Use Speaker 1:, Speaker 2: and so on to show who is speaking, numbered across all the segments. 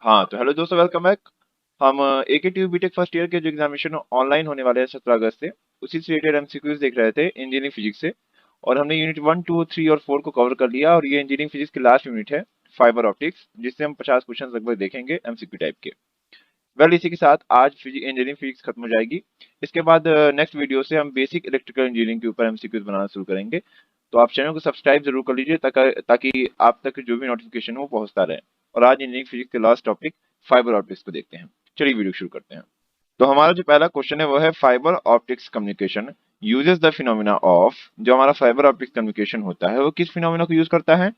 Speaker 1: हाँ, तो हेलो दोस्तों, वेलकम बैक। हम AKTU B.Tech फर्स्ट ईयर के जो एग्जामिनेशन ऑनलाइन होने वाले हैं 17 अगस्त से, उसी से रिलेटेड एमसीक्यूज देख रहे थे इंजीनियरिंग फिजिक्स से। और हमने यूनिट 1, 2, 3 और 4 को कवर कर लिया, और ये इंजीनियरिंग फिजिक्स की लास्ट यूनिट है, फाइबर ऑप्टिक्स, जिससे हम 50 क्वेश्चन लगभग देखेंगे एमसीक्यू टाइप के। वेल, इसी के साथ आज इंजीनियरिंग फिजिक्स खत्म हो जाएगी। इसके बाद नेक्स्ट वीडियो से हम बेसिक इलेक्ट्रिकल इंजीनियरिंग के ऊपर एमसीक्यूज बनाना शुरू करेंगे। तो आप चैनल को सब्सक्राइब जरूर कर लीजिए ताकि आप तक जो भी नोटिफिकेशन हो वो पहुंचता रहे। और आज इंजीनियरिंग फिजिक्स के लास्ट टॉपिक फाइबर ऑप्टिक्स को देखते हैं। चलिए वीडियो शुरू करते हैं। तो हमारा जो पहला क्वेश्चन है वो है fibre optics communication uses the phenomena of. जो हमारा फाइबर ऑप्टिक्स कम्युनिकेशन होता है वो किस फिनोमिना को यूज करता है?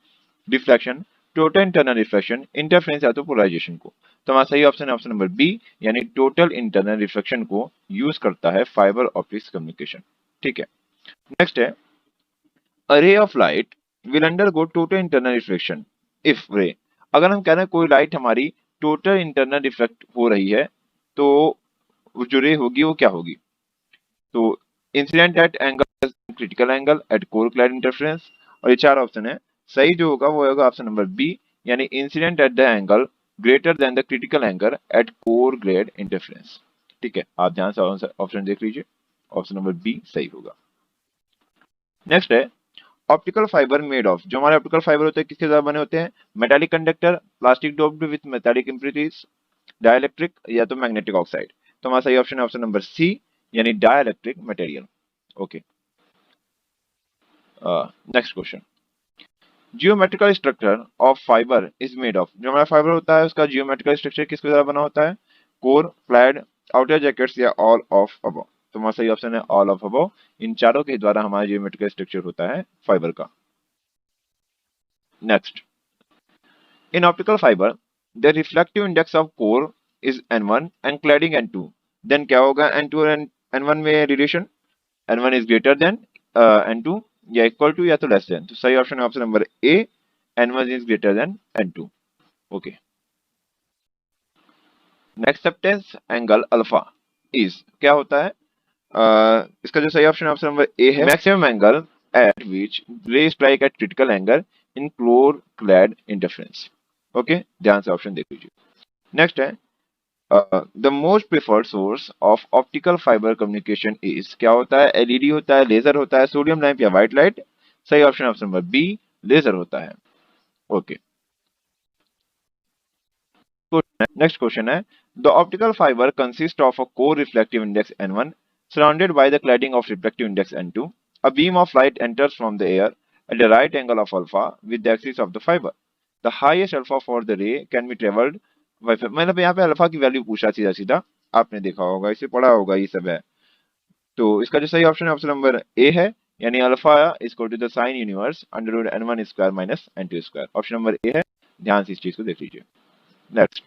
Speaker 1: Deflection, total internal reflection, interference या तो पोलराइजेशन को। तो हमारा सही ऑप्शन है ऑप्शन नंबर बी, यानी टोटल इंटरनल रिफ्लेक्शन को यूज करता है फाइबर ऑप्टिक्स कम्युनिकेशन। ठीक है, नेक्स्ट है a ray of light will undergo total internal reflection if ray। अगर हम कह रहे हैं कोई लाइट हमारी टोटल इंटरनल रिफ्लेक्ट हो रही है, तो जो रे होगी वो क्या होगी? तो incident at angle, critical angle, at core clad interference. और ये चार ऑप्शन है, सही जो होगा वो होगा ऑप्शन नंबर बी, यानी incident at the angle greater than the critical angle at core clad interference. ठीक है, आप ध्यान से ऑप्शन देख लीजिए, ऑप्शन नंबर बी सही होगा। नेक्स्ट है ऑप्टिकल फाइबर मेड ऑफ। जो हमारे ऑप्टिकल फाइबर होते हैं किसके द्वारा बने होते हैं? Metallic conductor, plastic doped with metallic impurities, dielectric या तो मैग्नेटिक ऑक्साइड। तो हमारा सही ऑप्शन है ऑप्शन नंबर सी, यानी dielectric material. Okay, next question. Geometrical structure of fibre is made of. जो हमारा फाइबर होता है उसका जियोमेट्रिकल स्ट्रक्चर किसके द्वारा बना होता है? कोर, फ्लैट, आउटर जैकेट्स या ऑल ऑफ अबव। तो हमारा सही ऑप्शन है ऑल ऑफ अबव। इन चारों के द्वारा हमारा जियोमेट्रिकल स्ट्रक्चर होता है फाइबर का। Next, in optical fiber, the reflective index of core is N1 and cladding N2. Then क्या होगा N2 और N1 में relation? N1 is greater than N2 या इक्वल टू या तो लेस देन। तो सही ऑप्शन है option number A, N1 is greater than N2। Okay, next acceptance angle alpha is क्या होता है? इसका जो सही ऑप्शन है ऑप्शन नंबर ए है, maximum angle at which ray strike at critical angle in core clad interference. Okay, ध्यान से ऑप्शन देख लीजिए। नेक्स्ट है the most preferred source of optical fibre communication is क्या होता है? एलईडी होता है, लेजर होता है, सोडियम लैंप या व्हाइट लाइट। सही option option number B, laser होता है। ओके, नेक्स्ट क्वेश्चन है the optical fibre consist of a core reflective index N1 surrounded by the cladding of reflective index N2. A beam of light enters from the air at the right angle of alpha with the axis of the fiber. The highest alpha for the ray can be traveled by, मतलब यहाँ पे alpha की value पूछा सीधा सीधा, आपने देखा होगा, इसे पढ़ा होगा, ये सब है। तो इसका जो सही ऑप्शन है ऑप्शन नंबर ए है, यानी alpha is equal to the sine inverse under root N1 square minus N2 square. Option number a है, ध्यान से इस चीज को देख लीजिए। Next,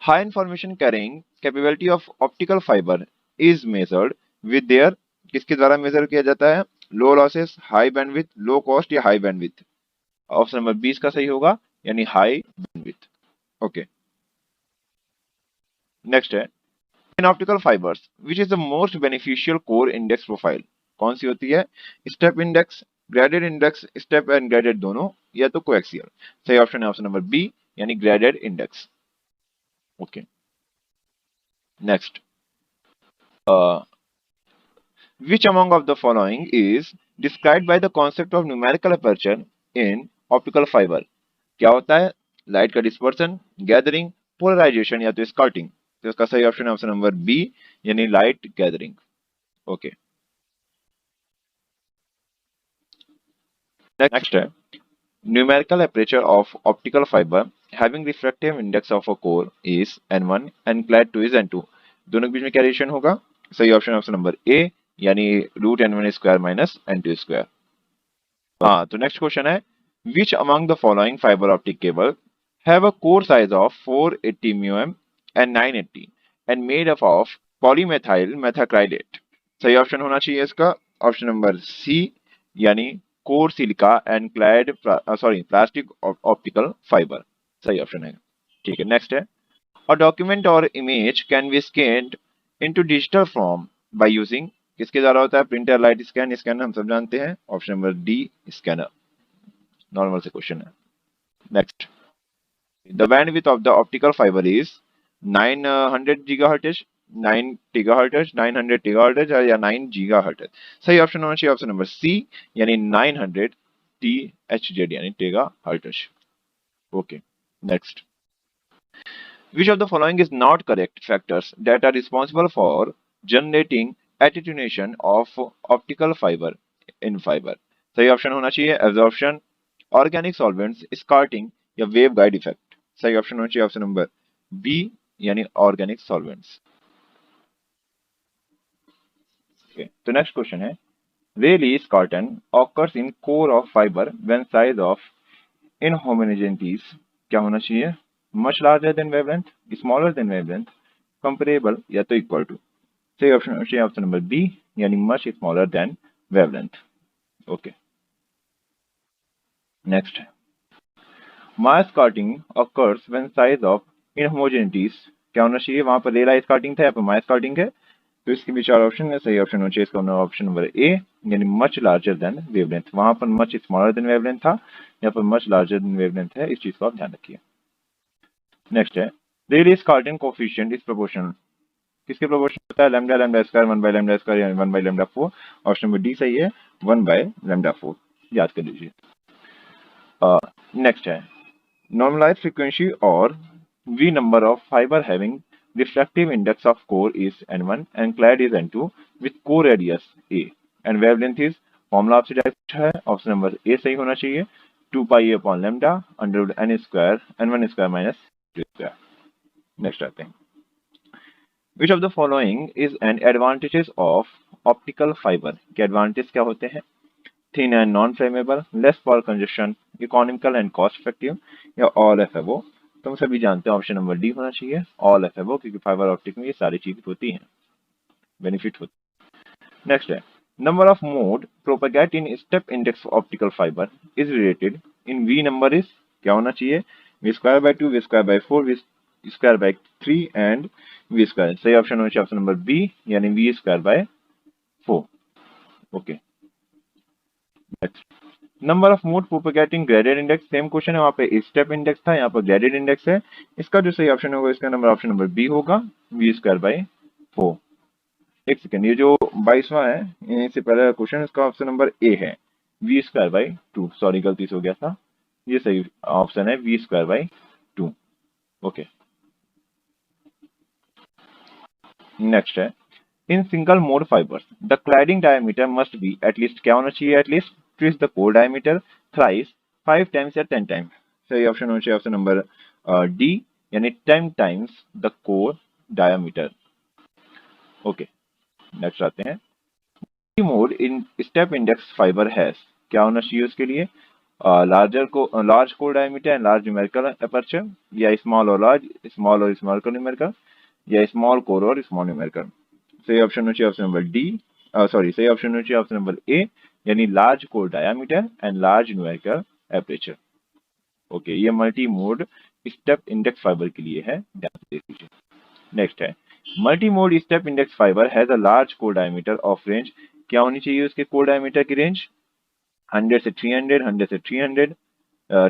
Speaker 1: high information carrying capability of optical fiber is measured with their, किसके द्वारा मेजर किया जाता है? Low losses, high bandwidth, low cost या हाई बैंडविड्थ। ऑप्शन नंबर 20 का सही होगा, यानी हाई बैंडविड्थ। ओके, नेक्स्ट है in optical fibres which is the most beneficial core index profile. कौन सी होती है? Step index, graded index, step and graded दोनों, या तो कोएक्सियल। सही ऑप्शन है ऑप्शन नंबर बी, यानी graded index. Okay, next, which among of the following is described by the concept of numerical aperture in optical fiber? क्या होता है? Light का डिस्पर्सन, गैदरिंग, पोलराइजेशन या तो स्कर्टिंग। तो इसका सही ऑप्शन है ऑप्शन नंबर बी, यानी लाइट गैदरिंग। ओके, नेक्स्ट है numerical aperture of optical fibre having refractive index of a core is N1 and clad 2 is N2। दोनों के बीच में क्या रिलेशन होगा? सही ऑप्शन ऑप्शन नंबर ए, यानी root N1 square minus N2 square. हाँ, तो नेक्स्ट क्वेश्चन है which among the following fibre optic cable have a core size of 480 म्यूएम and 980 and made up of polymethyl methacrylate. सही option होना चाहिए इसका option number C, यानी core silica and clad plastic optical fibre. सही option है। ठीक है, नेक्स्ट है अ डॉक्यूमेंट और image can be scanned into digital form by using, किसके द्वारा होता है? प्रिंटर, लाइट स्कैन, स्कैनर हम सब जानते हैं, option number D scanner. Normal से क्वेश्चन है। Next, The bandwidth of the optical fiber is 900 gigahertz, 9 gigahertz, 900 gigahertz या 9 gigahertz। सही ऑप्शन होना चाहिए ऑप्शन नंबर सी, यानी 900 THz यानी terahertz. Okay, next. Which of the following is not correct factors that are responsible for generating attenuation of optical fiber in fiber? सही option होना चाहिए absorption, organic solvents, स्कार्टिंग या wave guide effect. सही option होना चाहिए option number B, यानी organic solvents. तो next question है, release carton occurs in core of fiber when size of inhomogeneities क्या होना चाहिए, much larger than wavelength, smaller than wavelength, comparable या तो equal to। सही ऑप्शन होना चाहिए ऑप्शन नंबर बी, यानी much smaller than wavelength। Okay, next है, mass carting occurs when size of inhomogeneities क्या होना चाहिए, वहां पर रेला स्कार्टिंग था, यहाँ पर मास कार्टिंग है, तो इसके भी चार ऑप्शन है। सही ऑप्शन होना चाहिए इसका ऑप्शन नंबर ए, यानी मच लार्जर देन वेवलेंथ। वहां पर मच स्मॉलर देन वेवलेंथ था, यहाँ पर मच लार्जर देन वेवलेंथ है, इस चीज को आप ध्यान रखिए। नेक्स्ट है, रेली स्कार्टिंग कोफिशिएंट इज प्रोपोर्शनल, किसके प्रोपोर्शनल होता है, lambda lambda square 1 by lambda square यानी 1 by lambda 4। Option number D सही है, 1 बाय लैम्डा 4, याद कर लीजिए। नेक्स्ट है, normalized frequency or V number of fiber having refractive index of core is N1 and clad is N2 with core radius A and wavelength is, formula आपसे direct है, option number A सही होना चाहिए, 2 pi upon lambda under root N square N1 square minus square. Next आते हैं, which of the following is an advantages of optical fibre, के advantage क्या होते हैं, thin and non-flammable, less power consumption, economical and cost effective या all F एबो। तो हम सभी जानते हैं ऑप्शन नंबर डी होना चाहिए, ऑल एफ एबो, क्योंकि फाइबर ऑप्टिक में ये सारी चीजें होती हैं, बेनिफिट होती है। नेक्स्ट है, number of mode propagate in step index optical fibre is related in V number is क्या होना चाहिए, V square by 2, V square by 4, V square by 3 and V square. सही ऑप्शन होना चाहिए ऑप्शन नंबर बी, यानी V square by 4। Okay, number of mode propagating graded index, same question है, वहां पे स्टेप इंडेक्स था, यहाँ पर ग्रेडेड इंडेक्स है। इसका जो सही ऑप्शन होगा, इसका नंबर ऑप्शन नंबर बी होगा, वी स्क्वायर बाई 4। एक सेकेंड, ये जो 22वां है, इससे पहले क्वेश्चन, इसका ऑप्शन नंबर ए है, वी स्क्वायर बाई 2, सॉरी गलती से हो गया था, ये सही ऑप्शन है V square by 2। Okay, next है, in single mode fibres the cladding diameter must be at least क्या होना चाहिए, at least twice the core diameter thrice 5 times या 10 टाइम्स। सही ऑप्शन होना चाहिए ऑप्शन नंबर डी, यानी 10 times the core diameter. Okay, next आते हैं, mode in step index fibre has क्या होना चाहिए उसके लिए, large core diameter and large numerical aperture, या स्मॉल और लार्ज, स्मॉल और स्मॉल न्यूमेरिकल, या स्मॉल कोर और स्मॉल न्यूमेरिकल। सही ऑप्शन होना चाहिए ऑप्शन नंबर डी, सॉरी सही ऑप्शन होना चाहिए ऑप्शन नंबर ए, यानी large core diameter and large numerical aperture. Okay, ये multi mode step index fibre के लिए है, ध्यान से देख लीजिए। नेक्स्ट है, multi mode step index fibre has a large core diameter of range क्या होनी चाहिए उसके कोर डायमीटर की रेंज, 100 से 300, 100 से 300,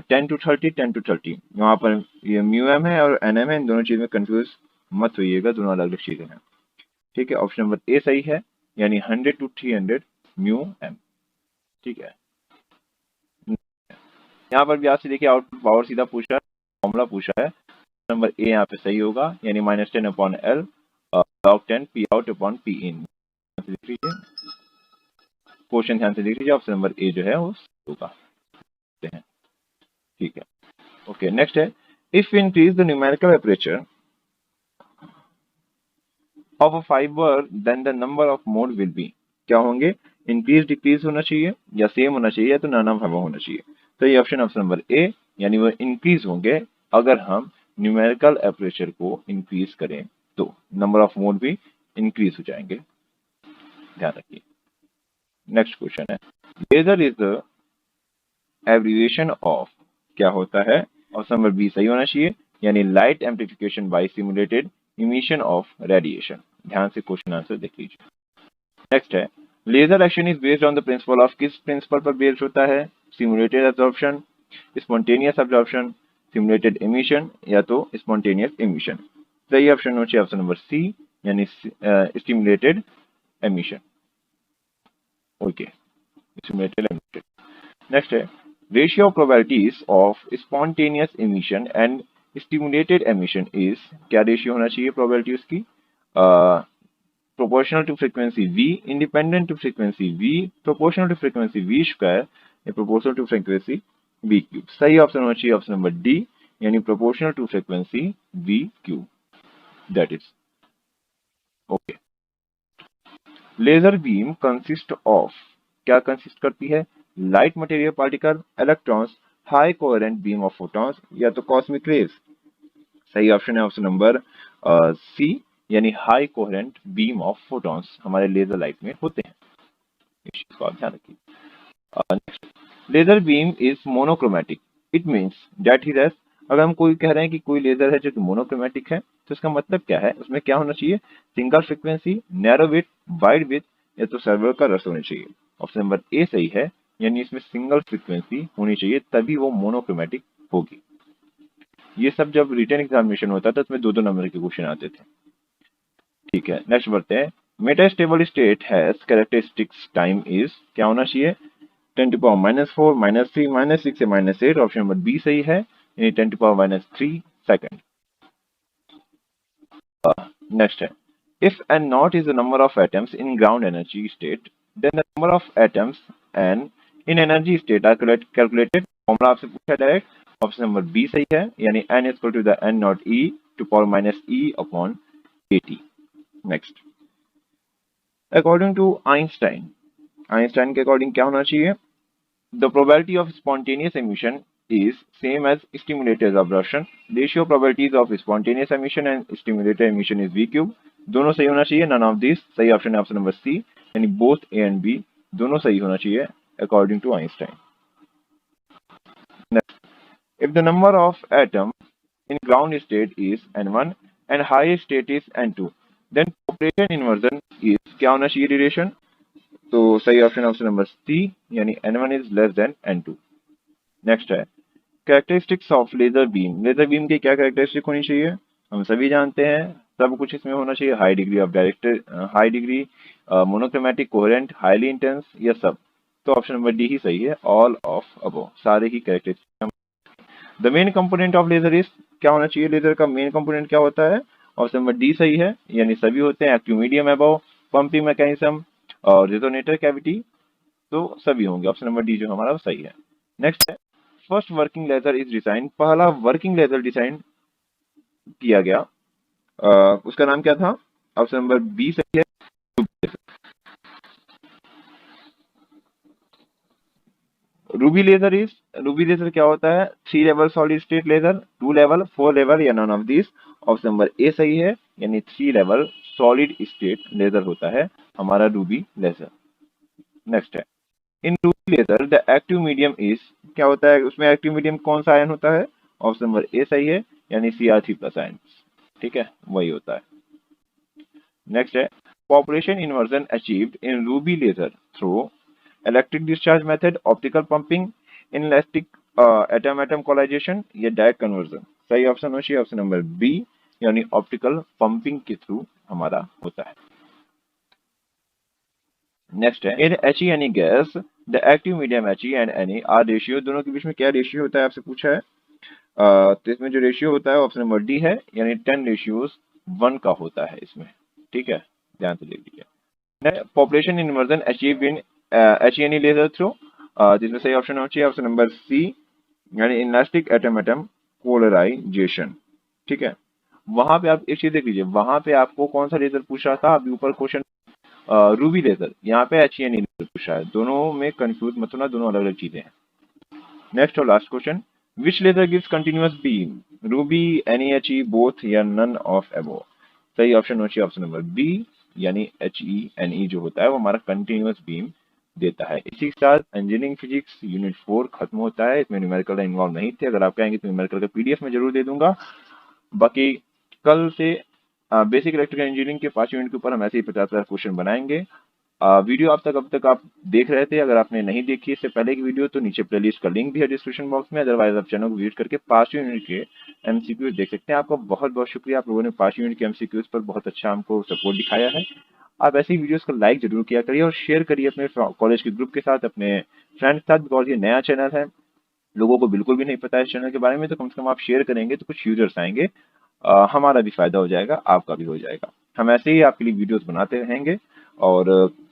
Speaker 1: 10 टू 30, 10 टू 30। यहाँ पर ये म्यू एम है और एन एम है, इन दोनों चीज में कंफ्यूज मत होइएगा, दोनों अलग अलग चीजें हैं। ठीक है, ऑप्शन नंबर ए सही है, यानी 100 टू 300 म्यू एम। ठीक है, यहाँ पर भी आपसे देखिए आउटपुट पावर सीधा पूछा है, फॉर्मूला पूछा है, नंबर ए यहाँ पे सही होगा, यानी -10 upon L log 10 P out upon P in. देख लीजिए क्वेश्चन, ध्यान से देख लीजिए, ऑप्शन नंबर ए जो है वो होगा। ठीक है, ओके, नेक्स्ट है, if increase the numerical aperture of a fibre then the number of mode will be क्या होंगे, इंक्रीज डिक्रीज होना चाहिए या सेम होना चाहिए या तो नन ऑफ अबव होना चाहिए। तो ये ऑप्शन नंबर ए, यानी वो इंक्रीज होंगे अगर हम न्यूमेरिकल एपरेचर को इंक्रीज करें तो नंबर ऑफ मोड भी इंक्रीज हो जाएंगे, ध्यान रखिए। नेक्स्ट क्वेश्चन है, laser is the abbreviation of क्या होता है, ऑप्शन नंबर बी सही होना चाहिए, यानी light amplification by simulated emission of radiation. ध्यान से क्वेश्चन आंसर देख लीजिए। नेक्स्ट है, laser action is based on the principle of, किस प्रिंसिपल पर बेस्ड होता है, simulated absorption, spontaneous absorption, simulated emission या तो स्पॉन्टेनियस एमिशन। सही ऑप्शन होना चाहिए ऑप्शन नंबर सी, यानी stimulated emission. Okay, stimulated emission. Next है ratio of probabilities of spontaneous emission and stimulated emission is, क्या रेशियो होना चाहिए प्रोबेबिलिटीज की? Proportional to frequency v, independent to frequency v, proportional to frequency v square या proportional to frequency v cube. सही option होना चाहिए option number D, यानी proportional to frequency v cube. That is okay. Laser beam consist of, क्या consist करती है? Light material particle, electrons, high coherent beam of photons या तो cosmic rays. सही ऑप्शन है ऑप्शन नंबर सी, यानी high coherent beam of photons हमारे laser light में होते हैं। इस चीज को आप ध्यान रखिए। Next, laser beam is monochromatic, it means that he, अगर हम कोई कह रहे हैं कि कोई लेजर है जो कि मोनोक्रोमेटिक है, तो इसका मतलब क्या है? उसमें क्या होना चाहिए? Single frequency, narrow width, wide width या तो सर्वर का रस होना चाहिए। ऑप्शन नंबर ए सही है, यानी इसमें सिंगल फ्रीक्वेंसी होनी चाहिए, तभी वो मोनोक्रोमेटिक होगी। ये सब जब रिटन एग्जामिनेशन होता था तो उसमें 2-2 नंबर के क्वेश्चन आते थे। ठीक है, नेक्स्ट बढ़ते हैं। Metastable state has characteristics time is, क्या होना चाहिए? 10⁻⁻⁴, -3, -6 या -8। ऑप्शन नंबर बी सही है, यानी 10⁻³ सेकंड। नेक्स्ट है, if N not is the number of atoms in ground energy state, then the number of atoms N in energy state are calculated. Formula आपसे पूछा डायरेक्ट, ऑप्शन नंबर बी सही है, यानी n equal to the n not e to power minus e upon at। Next, according to Einstein, Einstein के according क्या होना चाहिए? The probability of spontaneous emission is same as stimulated absorption. Ratio probabilities of spontaneous emission and stimulated emission is V cube. दोनों सही होना चाहिए, none of these। सही option है ऑप्शन नंबर सी, यानी both A and B दोनों सही होना चाहिए according to Einstein। Next, if the number of atoms in ground state is N1 and high state is N2, then population inversion is, क्या होना चाहिए relation? तो सही ऑप्शन ऑप्शन नंबर सी, यानी N1 is less than N2। Next है characteristics of laser beam, laser beam की क्या characteristic होनी चाहिए? हम सभी जानते हैं, सब कुछ इसमें होना चाहिए। High degree of direct, high degree, monochromatic, coherent, highly intense, ये सब। तो ऑप्शन नंबर डी ही सही है, ऑल ऑफ अबव, सारे ही characteristic. The main component of laser is, क्या होना चाहिए? लेजर का मेन कंपोनेंट क्या होता है? ऑप्शन नंबर डी सही है, यानी सभी होते हैं। Active medium above, pumping mechanism और रेजोनेटर कैविटी, तो सभी होंगे। ऑप्शन नंबर डी जो हमारा वो सही है। नेक्स्ट है first working laser is design, पहला वर्किंग लेजर डिजाइन किया गया, उसका नाम क्या था? ऑप्शन नंबर बी सही है, ruby laser is, ruby laser क्या होता है? 3 level solid state laser, 2 level, 4 level या none of this. Option number A सही है, यानी 3 लेवल सॉलिड स्टेट लेजर होता है हमारा रूबी लेजर। नेक्स्ट है in ruby laser the active medium is, क्या होता है? उसमें एक्टिव मीडियम कौन सा आयन होता है? ऑप्शन नंबर ए सही है, यानी Cr3+ आयन। ठीक है, वही होता है। नेक्स्ट है population inversion achieved in ruby laser through electric discharge method, optical pumping, inelastic atom atom collision या डायरेक्ट कन्वर्जन। सही ऑप्शन होना चाहिए ऑप्शन नंबर बी, यानी ऑप्टिकल पंपिंग के थ्रू हमारा होता है। नेक्स्ट है in He gas the active medium He and Na are ratio, दोनों के बीच में क्या रेशियो होता है आपसे पूछा है। तो इसमें जो रेशियो होता है ऑप्शन नंबर डी है, यानी 10:1 का होता है इसमें। ठीक है, ध्यान से देख लीजिए। Population inversion achieve in He laser through, जिसमें सही ऑप्शन होना चाहिए ऑप्शन नंबर सी, यानी इनलास्टिक एटम एटम पोलराइजेशन। ठीक है, वहां पे आप एक चीज देख लीजिए, वहां पे आपको कौन सा लेजर पूछ रहा था? अभी ऊपर क्वेश्चन रूबी लेजर, यहाँ पे He लेजर पूछा है। दोनों में कंफ्यूज मत होना, दोनों अलग अलग चीजें हैं। नेक्स्ट और last question, which laser gives continuous beam, ruby, He, both या नन ऑफ अबव। सही ऑप्शन होना चाहिए ऑप्शन नंबर बी, यानी He जो होता है वो हमारा कंटिन्यूअस बीम देता है। इसी के साथ इंजीनियरिंग फिजिक्स यूनिट 4 खत्म होता है। इसमें न्यूमेरिकल इन्वॉल्व नहीं थे, अगर आप कहेंगे तो न्यूमेरिकल का PDF में जरूर दे दूंगा। बाकी कल से बेसिक इलेक्ट्रिकल इंजीनियरिंग के 5 यूनिट के ऊपर हम ऐसे ही 50 क्वेश्चन बनाएंगे। वीडियो अब तक आप देख रहे थे, अगर आपने नहीं देखी इससे पहले की वीडियो तो नीचे प्लेलिस्ट का लिंक भी है डिस्क्रिप्शन बॉक्स में, अदरवाइज आप चैनल को विजिट करके पास्ट यूनिट के एमसीक्यूज देख सकते हैं। आपका बहुत बहुत शुक्रिया, आप लोगों ने पास्ट यूनिट के एमसीक्यूज पर बहुत अच्छा हमको सपोर्ट दिखाया है। आप ऐसी वीडियोस को लाइक जरूर किया करिए और शेयर करिए अपने कॉलेज के ग्रुप के साथ, अपने फ्रेंड्स के साथ, बिकॉज ये नया चैनल है, लोगों को बिल्कुल भी नहीं पता है इस चैनल के बारे में, तो कम से कम आप शेयर करेंगे तो कुछ यूजर्स आएंगे, हमारा भी फायदा हो जाएगा, आपका भी हो जाएगा। हम ऐसे ही आपके लिए वीडियोस बनाते रहेंगे। और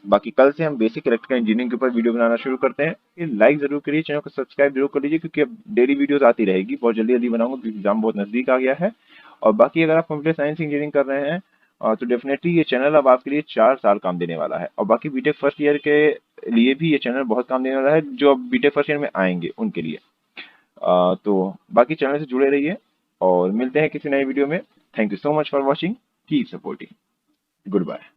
Speaker 1: बाकी कल से हम बेसिक इलेक्ट्रिकल इंजीनियरिंग के ऊपर वीडियो बनाना शुरू करते हैं। ये लाइक जरूर करिए, चैनल को सब्सक्राइब जरूर कर लीजिए, क्योंकि अब डेली वीडियोस आती रहेगी, बहुत जल्दी जल्दी बनाऊंगा क्योंकि एग्जाम बहुत नजदीक आ गया है। और बाकी अगर आप कंप्यूटर साइंस इंजीनियरिंग कर रहे हैं तो डेफिनेटली ये चैनल अब आपके लिए 4 साल काम देने वाला है। और बाकी बीटेक फर्स्ट ईयर के लिए भी ये चैनल बहुत काम देने वाला है, जो अब बीटेक फर्स्ट ईयर में आएंगे उनके लिए। तो बाकी चैनल से जुड़े रहिए और मिलते हैं किसी नई वीडियो में। Thank you so much for watching, keep supporting, good bye.